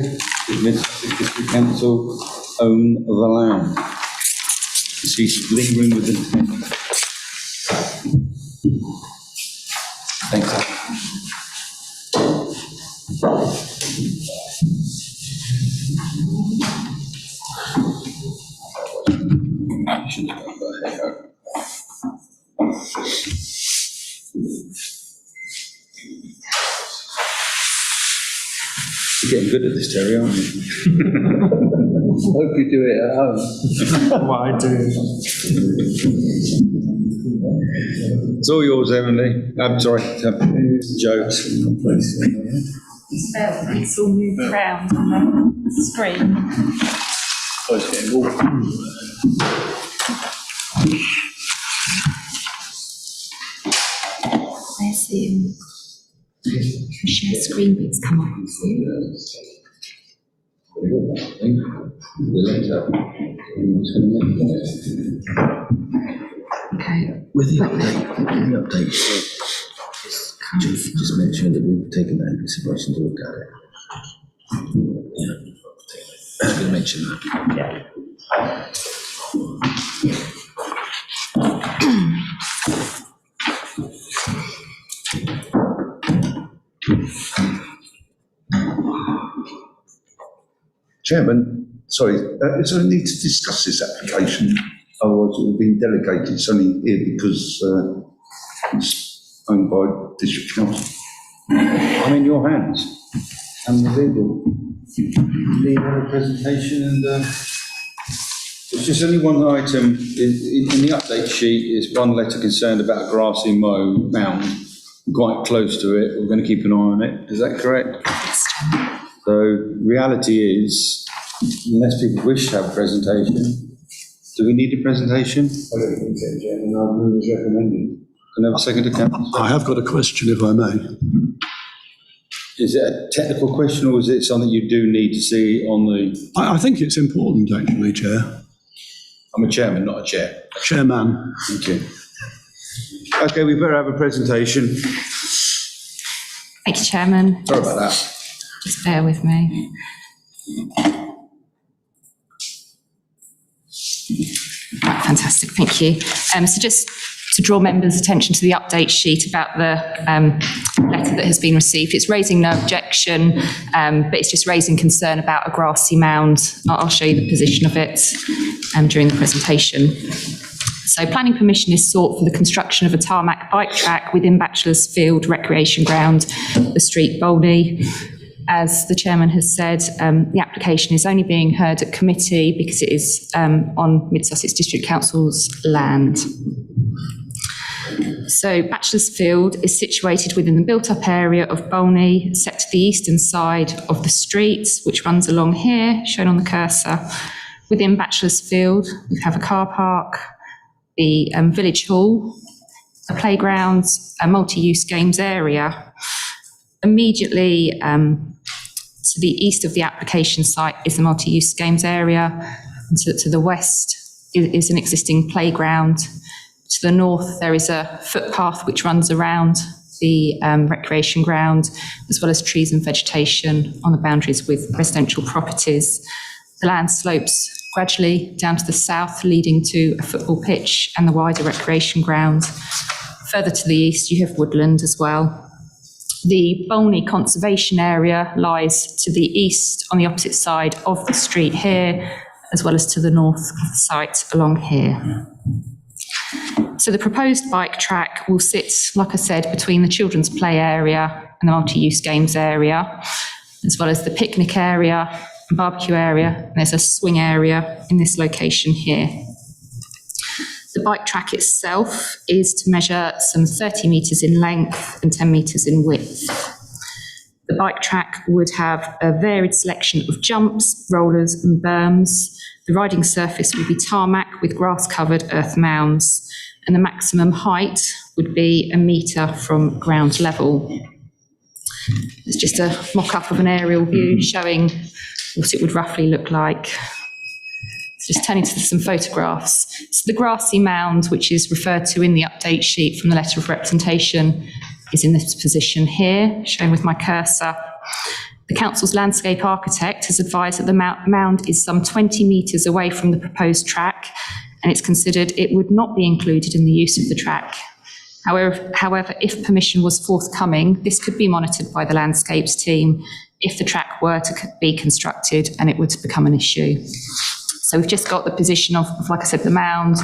is Sussex District Council own the land. You see, she's lingering with the. Thanks. You're getting good at this, Terry, aren't you? Hope you do it at home. What I do. It's all yours, Emily. I'm sorry, Joe. It's all moved around on the screen. Oh, it's getting warm. Where's the share screen bits come up? Okay. With the update, just make sure that we've taken that into consideration to look at it. Yeah, just going to mention that. Yeah. Chairman, sorry, is there a need to discuss this application? Otherwise it would have been delegated. It's only here because it's owned by District Council. I'm in your hands. I'm the legal. Leave a presentation and there's just only one item in the update sheet is one letter concerned about a grassy mound, quite close to it. We're going to keep an eye on it. Is that correct? So reality is, unless people wish to have a presentation, do we need a presentation? I don't think so, Chairman. I'll move as recommended. Can I have a second to council? I have got a question, if I may. Is it a technical question or is it something you do need to see on the... I think it's important, actually, Chair. I'm a chairman, not a chair. Chairman. Thank you. Okay, we better have a presentation. Thank you, Chairman. Sorry about that. Just bear with me. Right, fantastic, thank you. So just to draw members' attention to the update sheet about the letter that has been received. It's raising no objection, but it's just raising concern about a grassy mound. I'll show you the position of it during the presentation. So planning permission is sought for the construction of a tarmac bike track within Bachelor's Field Recreation Ground, the Street, Bolney. As the chairman has said, the application is only being heard at committee because it is on Mid Sussex District Council's land. So Bachelor's Field is situated within the built-up area of Bolney, set to the eastern side of the street, which runs along here, shown on the cursor. Within Bachelor's Field, we have a car park, the village hall, a playground, a multi-use games area. Immediately to the east of the application site is the multi-use games area. And to the west is an existing playground. To the north, there is a footpath which runs around the recreation ground, as well as trees and vegetation on the boundaries with residential properties. The land slopes gradually down to the south, leading to a football pitch and the wider recreation ground. Further to the east, you have woodland as well. The Bolney Conservation Area lies to the east on the opposite side of the street here, as well as to the north of the site along here. So the proposed bike track will sit, like I said, between the children's play area and the multi-use games area, as well as the picnic area and barbecue area. And there's a swing area in this location here. The bike track itself is to measure some 30 metres in length and 10 metres in width. The bike track would have a varied selection of jumps, rollers and berms. The riding surface would be tarmac with grass-covered earth mounds, and the maximum height would be 1 metre from ground level. It's just a mock-up of an aerial view showing what it would roughly look like. So just turning to some photographs. So the grassy mound, which is referred to in the update sheet from the letter of representation, is in this position here, shown with my cursor. The council's landscape architect has advised that the mound is some 20 metres away from the proposed track, and it's considered it would not be included in the use of the track. However, if permission was forthcoming, this could be monitored by the landscapes team if the track were to be constructed and it were to become an issue. So we've just got the position of, like I said, the mound,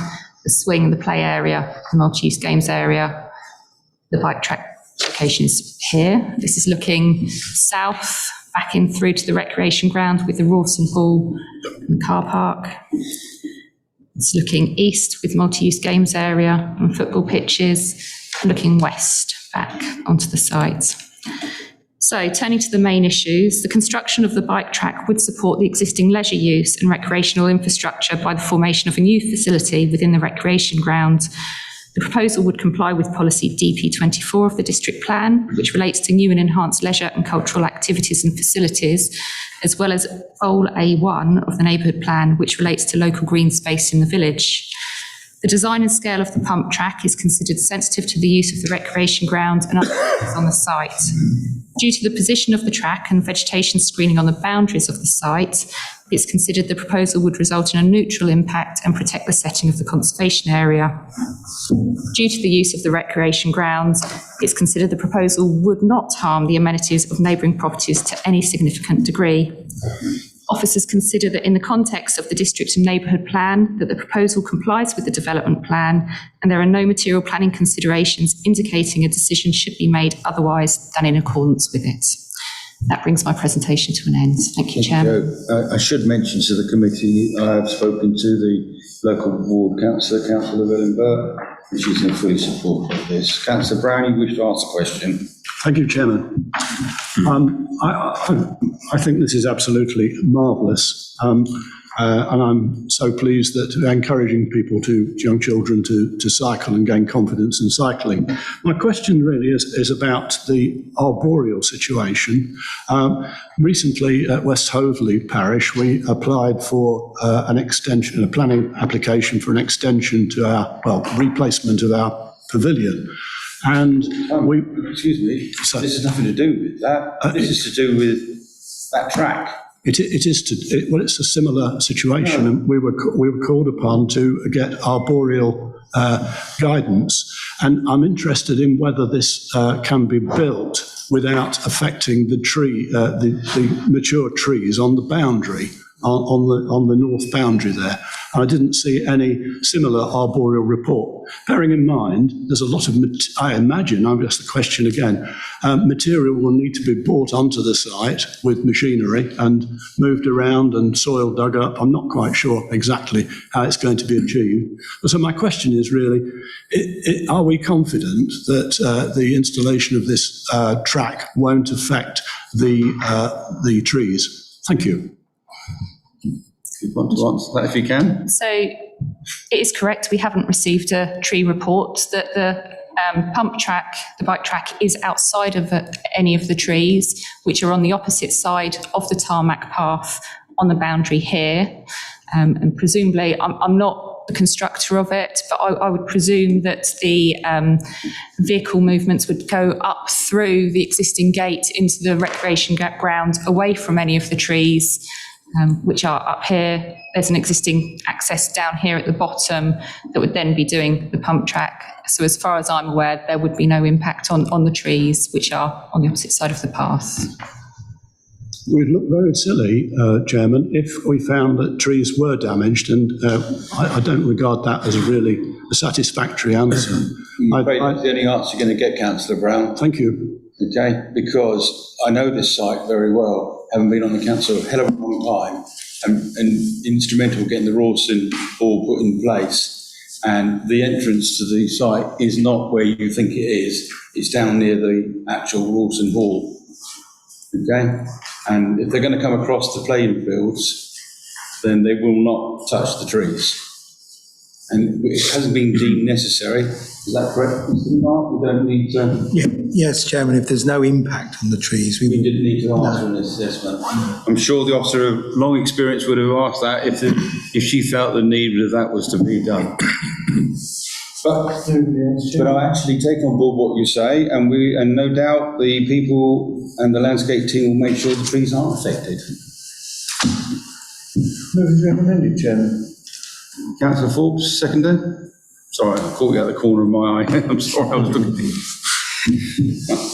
the swing, the play area, the multi-use games area. The bike track location is here. This is looking south, back in through to the recreation ground with the Rawson Pool and the car park. It's looking east with multi-use games area and football pitches, looking west back onto the site. So turning to the main issues, the construction of the bike track would support the existing leisure use and recreational infrastructure by the formation of a new facility within the recreation ground. The proposal would comply with policy DP24 of the district plan, which relates to new and enhanced leisure and cultural activities and facilities, as well as Goal A1 of the neighbourhood plan, which relates to local green space in the village. The design and scale of the pump track is considered sensitive to the use of the recreation ground and other areas on the site. Due to the position of the track and vegetation screening on the boundaries of the site, it's considered the proposal would result in a neutral impact and protect the setting of the conservation area. Due to the use of the recreation grounds, it's considered the proposal would not harm the amenities of neighbouring properties to any significant degree. Officers consider that in the context of the district and neighbourhood plan, that the proposal complies with the development plan, and there are no material planning considerations indicating a decision should be made otherwise than in accordance with it. That brings my presentation to an end. Thank you, Chairman. I should mention to the committee, I have spoken to the local ward councillor, Councillor Llewellyn Burke, and she's in full support of this. Councillor Brown, you wish to ask a question? Thank you, Chairman. I think this is absolutely marvellous, and I'm so pleased that we're encouraging people young children to cycle and gain confidence in cycling. My question really is about the arboreal situation. Recently at West Hoveley Parish, we applied for an extension, a planning application for an extension to replacement of our pavilion. And excuse me, so this has nothing to do with that. This is to do with that track. It is it's a similar situation, and we were called upon to get arboreal guidance, and I'm interested in whether this can be built without affecting the mature trees on the boundary, on the north boundary there. I didn't see any similar arboreal report. Bearing in mind, there's a lot of, I imagine, I'll ask the question again, material will need to be brought onto the site with machinery and moved around and soil dug up. I'm not quite sure exactly how it's going to be achieved. So my question is really, are we confident that the installation of this track won't affect the trees? Thank you. You want to answer that if you can? So it is correct, we haven't received a tree report. That the the bike track is outside of any of the trees, which are on the opposite side of the tarmac path on the boundary here. And presumably, I'm not the constructor of it, but I would presume that the vehicle movements would go up through the existing gate into the recreation ground, away from any of the trees, which are up here. There's an existing access down here at the bottom that would then be doing the pump track. So as far as I'm aware, there would be no impact on the trees, which are on the opposite side of the path. We'd look very silly, Chairman, if we found that trees were damaged, and I don't regard that as really a satisfactory answer. I'm afraid that's the only answer you're going to get, Councillor Brown. Thank you. Okay, because I know this site very well, having been on the council a hell of a long time, and instrumental in getting the Rawson Hall put in place. And the entrance to the site is not where you think it is. It's down near the actual Rawson Hall. Okay? And if they're going to come across the playing fields, then they will not touch the trees. And it hasn't been deemed necessary. Is that correct, Mr. Mark? We don't need to... Yes, Chairman, if there's no impact on the trees, we didn't need to answer an assessment. I'm sure the officer of long experience would have asked that if she felt the need that that was to be done. But I actually take on board what you say, and no doubt the people and the landscape team will make sure the trees aren't affected. Move as recommended, Chairman. Councillor Forbes, seconder. Sorry, I caught you out the corner of my eye. I'm sorry, I was looking at you.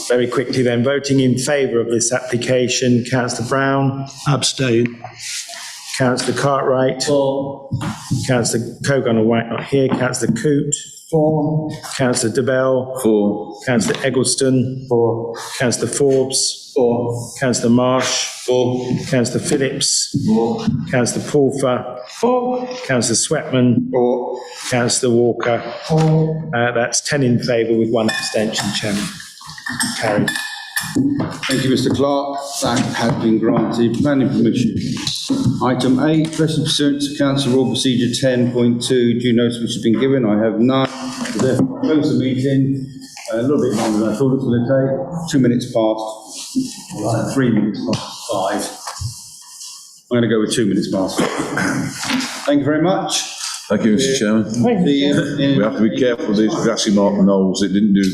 Very quickly then, voting in favour of this application, Councillor Brown. Abstain. Councillor Cartwright. For. Councillor Cogan and White not here. Councillor Coote. For. Councillor DeBell. For. Councillor Eggleston. For. Councillor Forbes. For. Councillor Marsh. For. Councillor Phillips. For. Councillor Pulfer. For. Councillor Sweatman. For. Councillor Walker. For. That's 10 in favour with 1 abstention, Chairman. Carried. Thank you, Mr. Clark. That has been granted. Planning permission. Item 8, question pursuant to Council Rule Procedure 10.2, due notice which has been given. I have none. Therefore, close the meeting. A little bit longer than I thought it was going to take. 2 minutes past. Well, 3 minutes past 5. I'm going to go with 2 minutes past 5. Thank you very much. Thank you, Mr. Chairman. See you in- We have to be careful with these grassy mark knolls. It didn't do